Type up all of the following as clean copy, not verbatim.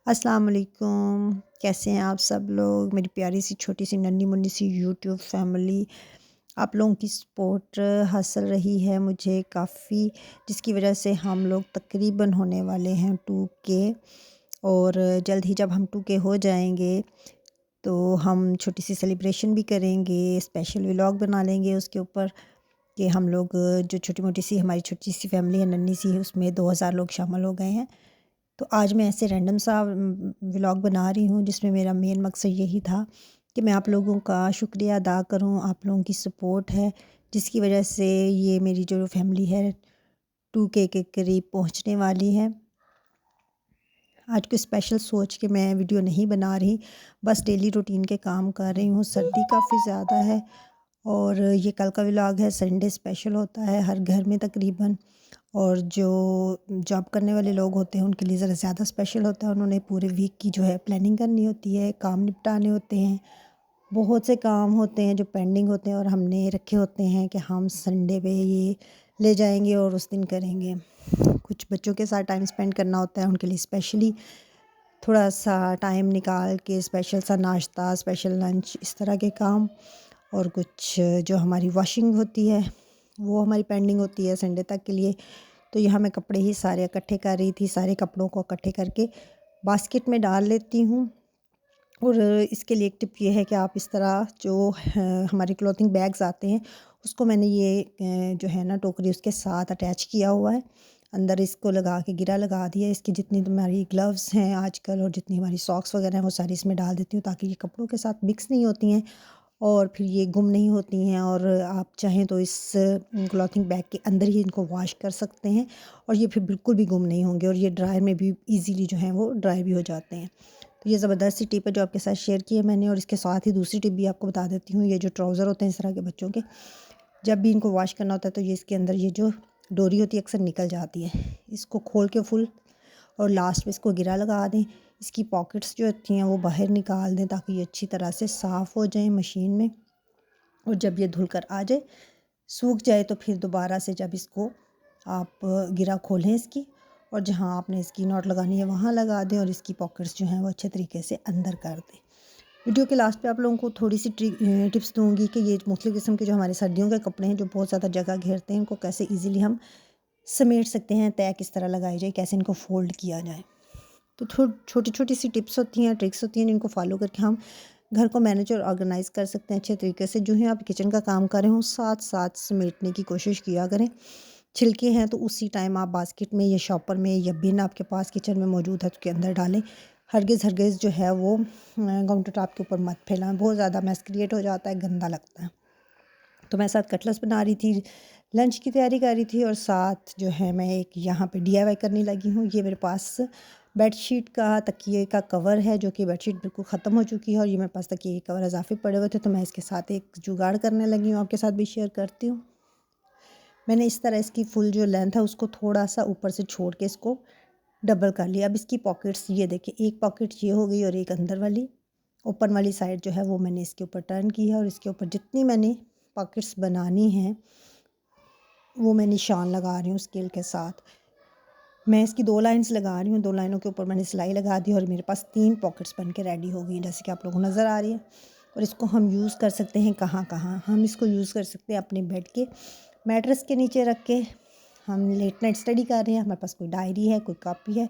अस्सलाम वालेकुम। कैसे हैं आप सब लोग? मेरी प्यारी सी छोटी सी नन्ही मुन्नी सी यूट्यूब फैमिली, आप लोगों की सपोर्ट हासिल रही है मुझे काफ़ी, जिसकी वजह से हम लोग तकरीबन होने वाले हैं 2K। और जल्द ही जब हम 2K हो जाएंगे तो हम छोटी सी सेलिब्रेशन भी करेंगे, स्पेशल व्लॉग बना लेंगे उसके ऊपर कि हम लोग जो छोटी मोटी सी हमारी छोटी सी फैमिली है नन्ही सी, उसमें 2000 लोग शामिल हो गए हैं। तो आज मैं ऐसे रैंडम सा व्लॉग बना रही हूँ जिसमें मेरा मेन मकसद यही था कि मैं आप लोगों का शुक्रिया अदा करूँ। आप लोगों की सपोर्ट है जिसकी वजह से ये मेरी जो फैमिली है 2K के करीब पहुँचने वाली है। आज कोई स्पेशल सोच के मैं वीडियो नहीं बना रही, बस डेली रूटीन के काम कर रही हूँ। सर्दी काफ़ी ज़्यादा है और ये कल का व्लॉग है, संडे स्पेशल होता है हर घर में तकरीबन। और जो जॉब करने वाले लोग होते हैं उनके लिए ज़रा ज़्यादा स्पेशल होता है, उन्होंने पूरे वीक की जो है प्लानिंग करनी होती है, काम निपटाने होते हैं। बहुत से काम होते हैं जो पेंडिंग होते हैं और हमने रखे होते हैं कि हम संडे पे ये ले जाएंगे और उस दिन करेंगे। कुछ बच्चों के साथ टाइम स्पेंड करना होता है, उनके लिए स्पेशली थोड़ा सा टाइम निकाल के स्पेशल सा नाश्ता, स्पेशल लंच, इस तरह के काम। और कुछ जो हमारी वॉशिंग होती है वो हमारी पेंडिंग होती है संडे तक के लिए। तो यहाँ मैं कपड़े ही सारे इकट्ठे कर रही थी, सारे कपड़ों को इकट्ठे करके बास्केट में डाल लेती हूँ। और इसके लिए एक टिप ये है कि आप इस तरह जो हमारे क्लॉथिंग बैग्स आते हैं उसको मैंने ये जो है ना टोकरी उसके साथ अटैच किया हुआ है, अंदर इसको लगा के गिरा लगा दिया। इसकी जितनी हमारी ग्लव्स हैं आजकल और जितनी हमारी सॉक्स वगैरह हैं वो सारी इसमें डाल देती हूँ ताकि ये कपड़ों के साथ मिक्स नहीं होती हैं और फिर ये गुम नहीं होती हैं। और आप चाहें तो इस क्लॉथिंग बैग के अंदर ही इनको वॉश कर सकते हैं और ये फिर बिल्कुल भी गुम नहीं होंगे और ये ड्रायर में भी इजीली जो है वो ड्राई भी हो जाते हैं। तो ये ज़बरदस्त सी टिप है जो आपके साथ शेयर की है मैंने। और इसके साथ ही दूसरी टिप भी आपको बता देती हूँ। ये जो ट्राउज़र होते हैं इस तरह के बच्चों के, जब भी इनको वॉश करना होता है तो ये इसके अंदर ये जो डोरी होती है अक्सर निकल जाती है। इसको खोल के फुल और लास्ट में इसको गिरा लगा दें। इसकी पॉकेट्स जो होती हैं वो बाहर निकाल दें ताकि ये अच्छी तरह से साफ़ हो जाए मशीन में। और जब ये धुल कर आ जाए, सूख जाए, तो फिर दोबारा से जब इसको आप गिरा खोलें इसकी, और जहाँ आपने इसकी नॉट लगानी है वहाँ लगा दें और इसकी पॉकेट्स जो हैं वो अच्छे तरीके से अंदर कर दें। वीडियो के लास्ट पे आप लोगों को थोड़ी सी टिप्स दूंगी कि ये मुख्तलिफ़ किस्म के जो हमारे सर्दियों के कपड़े हैं जो बहुत ज़्यादा जगह घेरते हैं, इनको कैसे ईज़िली हम समेट सकते हैं, तय किस तरह लगाई जाए, कैसे इनको फ़ोल्ड किया जाए। तो छोटी छोटी सी टिप्स होती हैं, ट्रिक्स होती हैं जिनको फॉलो करके हम घर को मैनेज और ऑर्गेनाइज़ कर सकते हैं अच्छे तरीके से। जो है आप किचन का काम कर रहे हो साथ साथ समेटने की कोशिश किया करें। छिलके हैं तो उसी टाइम आप बास्केट में या शॉपर में या बिन आपके पास किचन में मौजूद है तो उसके अंदर डालें। हरगिज़ जो है वो काउंटर टॉप के ऊपर मत फैलाएं, बहुत ज़्यादा मैस क्रिएट हो जाता है, गंदा लगता है। तो मैं साथ कटलेट्स बना रही थी, लंच की तैयारी कर रही थी और साथ जो है मैं एक यहाँ पे डीआईवाई करने लगी हूँ। ये मेरे पास बेडशीट का तकिए का कवर है जो कि बेडशीट बिल्कुल ख़त्म हो चुकी है और ये मेरे पास तकिए के कवर इजाफी पड़े हुए थे, तो मैं इसके साथ एक जुगाड़ करने लगी हूँ, आपके साथ भी शेयर करती हूँ। मैंने इस तरह इसकी फुल जो लेंथ है उसको थोड़ा सा ऊपर से छोड़ के इसको डबल कर लिया। अब इसकी पॉकेट्स ये देखिए, एक पॉकेट ये हो गई और एक अंदर वाली ओपन वाली साइड जो है वो मैंने इसके ऊपर टर्न की है और इसके ऊपर जितनी मैंने पॉकेट्स बनानी हैं वो मैं निशान लगा रही हूँ स्केल के साथ। मैं इसकी 2 लाइन्स लगा रही हूँ, 2 लाइनों के ऊपर मैंने सिलाई लगा दी और मेरे पास 3 पॉकेट्स बन के रेडी हो गई जैसे कि आप लोगों को नज़र आ रही है। और इसको हम यूज़ कर सकते हैं कहाँ कहाँ, हम इसको यूज़ कर सकते हैं अपने बेड के मैट्रेस के नीचे रख के। हम लेट नाइट स्टडी कर रहे हैं, हमारे पास कोई डायरी है, कोई कॉपी है,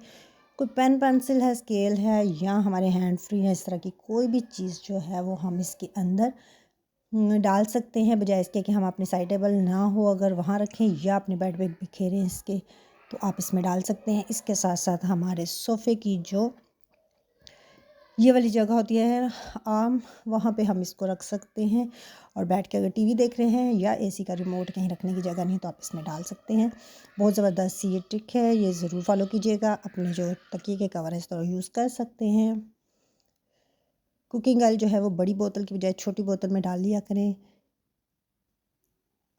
कोई पेन पेंसिल है, स्केल है, या हमारे हैंड फ्री है, इस तरह की कोई भी चीज़ जो है वो हम इसके अंदर डाल सकते हैं, बजाय इसके कि हम अपने साइड टेबल ना हो अगर वहाँ रखें या अपने बेड पे बिखेरें इसके, तो आप इसमें डाल सकते हैं। इसके साथ साथ हमारे सोफ़े की जो ये वाली जगह होती है आम, वहाँ पे हम इसको रख सकते हैं और बैठ के अगर टीवी देख रहे हैं या एसी का रिमोट कहीं रखने की जगह नहीं तो आप इसमें डाल सकते हैं। बहुत ज़बरदस्त सी ये ट्रिक है, ये ज़रूर फॉलो कीजिएगा। अपने जो तकिए के कवर है इस तरह यूज़ कर सकते हैं। कुकिंग ऑयल जो है वो बड़ी बोतल की बजाय छोटी बोतल में डाल लिया करें।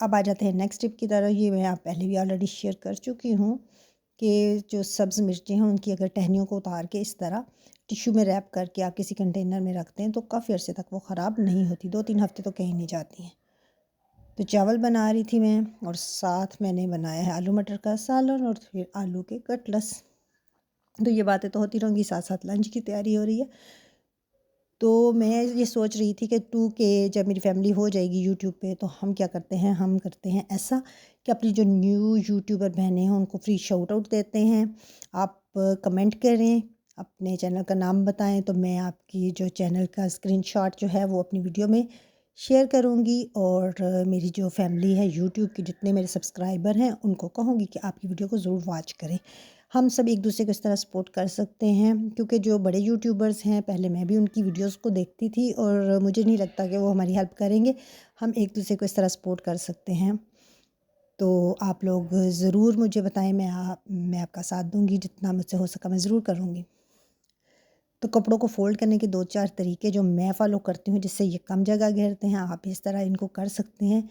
अब आ जाते हैं नेक्स्ट टिप की तरफ। ये मैं आप पहले भी ऑलरेडी शेयर कर चुकी हूँ कि जो सब्ज़ मिर्चें हैं उनकी अगर टहनियों को उतार के इस तरह टिश्यू में रैप करके आप किसी कंटेनर में रखते हैं तो काफ़ी अर्से तक वो ख़राब नहीं होती, 2-3 हफ़्ते तो कहीं नहीं जाती हैं। तो चावल बना रही थी मैं और साथ मैंने बनाया है आलू मटर का सालन और फिर आलू के कटलेट्स। तो ये बातें तो होती रहेंगी, साथ साथ लंच की तैयारी हो रही है। तो मैं ये सोच रही थी कि 2K जब मेरी फैमिली हो जाएगी यूट्यूब पे, तो हम क्या करते हैं, हम करते हैं ऐसा कि अपनी जो न्यू यूट्यूबर बहनें हैं उनको फ्री शाउट आउट देते हैं। आप कमेंट करें, अपने चैनल का नाम बताएं, तो मैं आपकी जो चैनल का स्क्रीनशॉट जो है वो अपनी वीडियो में शेयर करूंगी। और मेरी जो फैमिली है यूट्यूब की, जितने मेरे सब्सक्राइबर हैं, उनको कहूँगी कि आपकी वीडियो को ज़रूर वॉच करें। हम सब एक दूसरे को इस तरह सपोर्ट कर सकते हैं, क्योंकि जो बड़े यूट्यूबर्स हैं, पहले मैं भी उनकी वीडियोस को देखती थी और मुझे नहीं लगता कि वो हमारी हेल्प करेंगे। हम एक दूसरे को इस तरह सपोर्ट कर सकते हैं। तो आप लोग ज़रूर मुझे बताएं, मैं आपका साथ दूंगी, जितना मुझसे हो सका मैं ज़रूर करूँगी। तो कपड़ों को फ़ोल्ड करने के 2-4 तरीके जो मैं फ़ॉलो करती हूँ, जिससे ये कम जगह घेरते हैं, आप इस तरह इनको कर सकते हैं।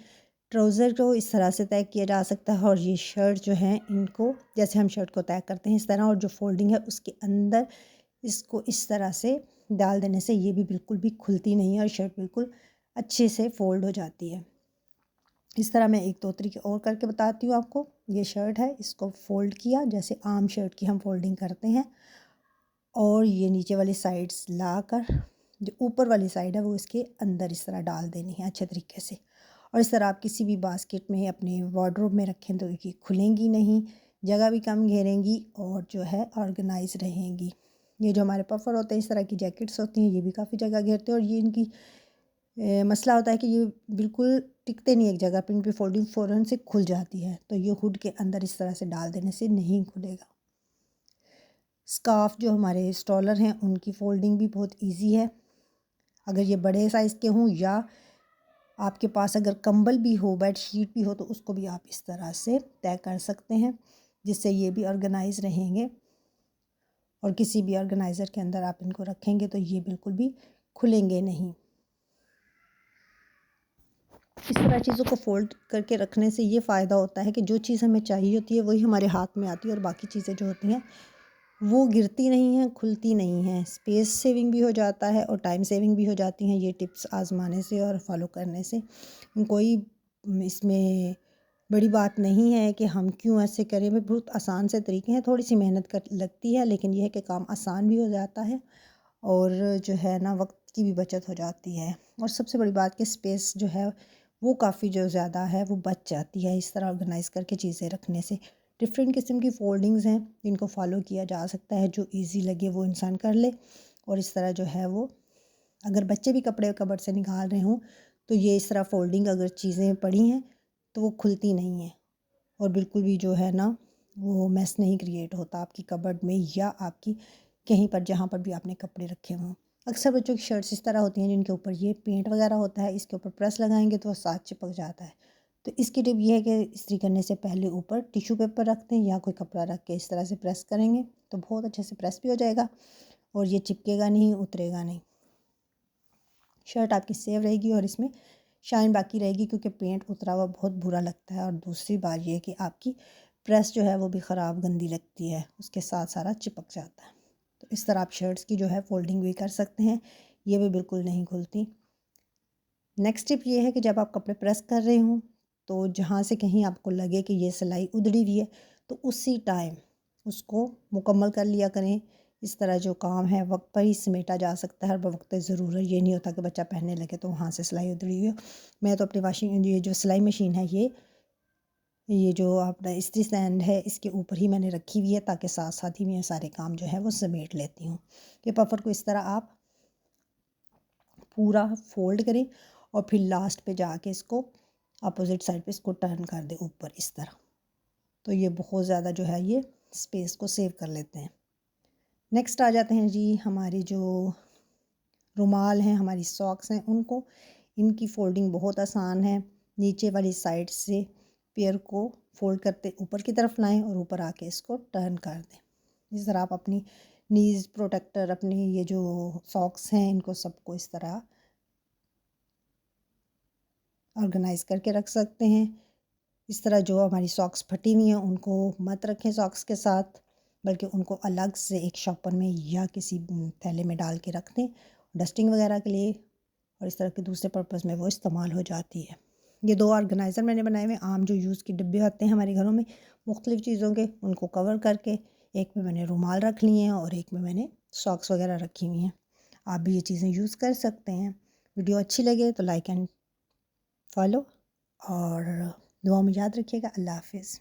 ट्राउज़र को इस तरह से तय किया जा सकता है, और ये शर्ट जो है, इनको जैसे हम शर्ट को तय करते हैं इस तरह, और जो फ़ोल्डिंग है उसके अंदर इसको इस तरह से डाल देने से ये भी बिल्कुल भी खुलती नहीं है और शर्ट बिल्कुल अच्छे से फ़ोल्ड हो जाती है। इस तरह मैं 1-2 तरीके और करके बताती हूँ आपको। ये शर्ट है, इसको फ़ोल्ड किया जैसे आम शर्ट की हम फ़ोल्डिंग करते हैं, और ये नीचे वाली साइड्स लाकर जो ऊपर वाली साइड है वो इसके अंदर इस तरह डाल देनी है अच्छे तरीके से। और इस तरह आप किसी भी बास्केट में अपने वार्डरोब में रखें तो ये खुलेंगी नहीं, जगह भी कम घेरेंगी और जो है ऑर्गेनाइज रहेंगी। ये जो हमारे पफर होते हैं, इस तरह की जैकेट्स होती हैं, ये भी काफ़ी जगह घेरते हैं, और ये इनकी मसला होता है कि ये बिल्कुल टिकते नहीं एक जगह पे, इन पर फोल्डिंग फ़ौरन से खुल जाती है। तो ये हुड के अंदर इस तरह से डाल देने से नहीं खुलेगा। स्कार्फ़ जो हमारे स्टॉलर हैं, उनकी फ़ोल्डिंग भी बहुत इजी है। अगर ये बड़े साइज़ के हों, या आपके पास अगर कंबल भी हो, बेड शीट भी हो, तो उसको भी आप इस तरह से तय कर सकते हैं, जिससे ये भी ऑर्गेनाइज़ रहेंगे। और किसी भी ऑर्गेनाइज़र के अंदर आप इनको रखेंगे तो ये बिल्कुल भी खुलेंगे नहीं। इस तरह चीज़ों को फ़ोल्ड करके रखने से ये फ़ायदा होता है कि जो चीज़ हमें चाहिए होती है वही हमारे हाथ में आती है, और बाकी चीज़ें जो होती हैं वो गिरती नहीं हैं, खुलती नहीं हैं। स्पेस सेविंग भी हो जाता है और टाइम सेविंग भी हो जाती हैं, ये टिप्स आज़माने से और फॉलो करने से। कोई इसमें बड़ी बात नहीं है कि हम क्यों ऐसे करें, भाई बहुत आसान से तरीके हैं, थोड़ी सी मेहनत कर लगती है, लेकिन ये है कि काम आसान भी हो जाता है, और जो है ना, वक्त की भी बचत हो जाती है। और सबसे बड़ी बात कि स्पेस जो है वो काफ़ी जो ज़्यादा है वो बच जाती है इस तरह ऑर्गेनाइज़ करके चीज़ें रखने से। डिफरेंट किस्म की फ़ोल्डिंग्स हैं जिनको फ़ॉलो किया जा सकता है, जो इजी लगे वो इंसान कर ले। और इस तरह जो है वो, अगर बच्चे भी कपड़े कबर्ड से निकाल रहे हों, तो ये इस तरह फ़ोल्डिंग अगर चीज़ें पड़ी हैं तो वो खुलती नहीं हैं, और बिल्कुल भी जो है ना, वो मैस नहीं क्रिएट होता आपकी कबर्ड में, या आपकी कहीं पर जहाँ पर भी आपने कपड़े रखे हों। अक्सर बच्चों की शर्ट्स इस तरह होती हैं जिनके ऊपर ये पेंट वगैरह होता है, इसके ऊपर प्रेस लगाएंगे तो वो साथ चिपक जाता है। तो इसकी टिप ये है कि इस्त्री करने से पहले ऊपर टिश्यू पेपर रख दें, या कोई कपड़ा रख के इस तरह से प्रेस करेंगे तो बहुत अच्छे से प्रेस भी हो जाएगा, और ये चिपकेगा नहीं, उतरेगा नहीं। शर्ट आपकी सेव रहेगी और इसमें शाइन बाकी रहेगी, क्योंकि पेंट उतरा हुआ बहुत बुरा लगता है। और दूसरी बात ये है कि आपकी प्रेस जो है वो भी ख़राब गंदी लगती है, उसके साथ सारा चिपक जाता है। तो इस तरह आप शर्ट्स की जो है फ़ोल्डिंग भी कर सकते हैं, ये भी बिल्कुल नहीं खुलती। नेक्स्ट टिप ये है कि जब आप कपड़े प्रेस कर रहे हों, तो जहाँ से कहीं आपको लगे कि ये सिलाई उधड़ी हुई है, तो उसी टाइम उसको मुकम्मल कर लिया करें। इस तरह जो काम है वक्त पर ही समेटा जा सकता है, और बवक्त ज़रूरत ये नहीं होता कि बच्चा पहनने लगे तो वहाँ से सिलाई उधड़ी हुई हो। मैं तो अपनी ये जो सिलाई मशीन है, ये जो अपना इस्त्री स्टैंड है, इसके ऊपर ही मैंने रखी हुई है, ताकि साथ साथ ही मैं सारे काम जो है वो समेट लेती हूँ। ये पफर को इस तरह आप पूरा फोल्ड करें, और फिर लास्ट पे जाके इसको अपोजिट साइड पे इसको टर्न कर दें ऊपर इस तरह। तो ये बहुत ज़्यादा जो है ये स्पेस को सेव कर लेते हैं। नेक्स्ट आ जाते हैं जी, हमारी जो रुमाल हैं, हमारी सॉक्स हैं, उनको, इनकी फ़ोल्डिंग बहुत आसान है। नीचे वाली साइड से पेयर को फ़ोल्ड करते ऊपर की तरफ लाएं, और ऊपर आके इसको टर्न कर दें। इस तरह आप अपनी नीज़ प्रोटेक्टर, अपनी ये जो सॉक्स हैं, इनको सबको इस तरह ऑर्गेनाइज़ करके रख सकते हैं। इस तरह जो हमारी सॉक्स फटी हुई हैं उनको मत रखें सॉक्स के साथ, बल्कि उनको अलग से एक शॉपर में या किसी थैले में डाल के रख दें, डस्टिंग वगैरह के लिए, और इस तरह के दूसरे पर्पज़ में वो इस्तेमाल हो जाती है। ये 2 ऑर्गेनाइज़र मैंने बनाए हुए, आम जो यूज़ के डिब्बे होते हैं हमारे घरों में मुख्तलिफ़ चीज़ों के, उनको कवर करके एक में मैंने रुमाल रख लिए हैं और एक में मैंने सॉक्स वगैरह रखी हुई हैं। आप भी ये चीज़ें यूज़ कर सकते हैं। वीडियो अच्छी लगे तो लाइक एंड फॉलो और दुआ में याद रखिएगा। अल्लाह हाफ़िज़।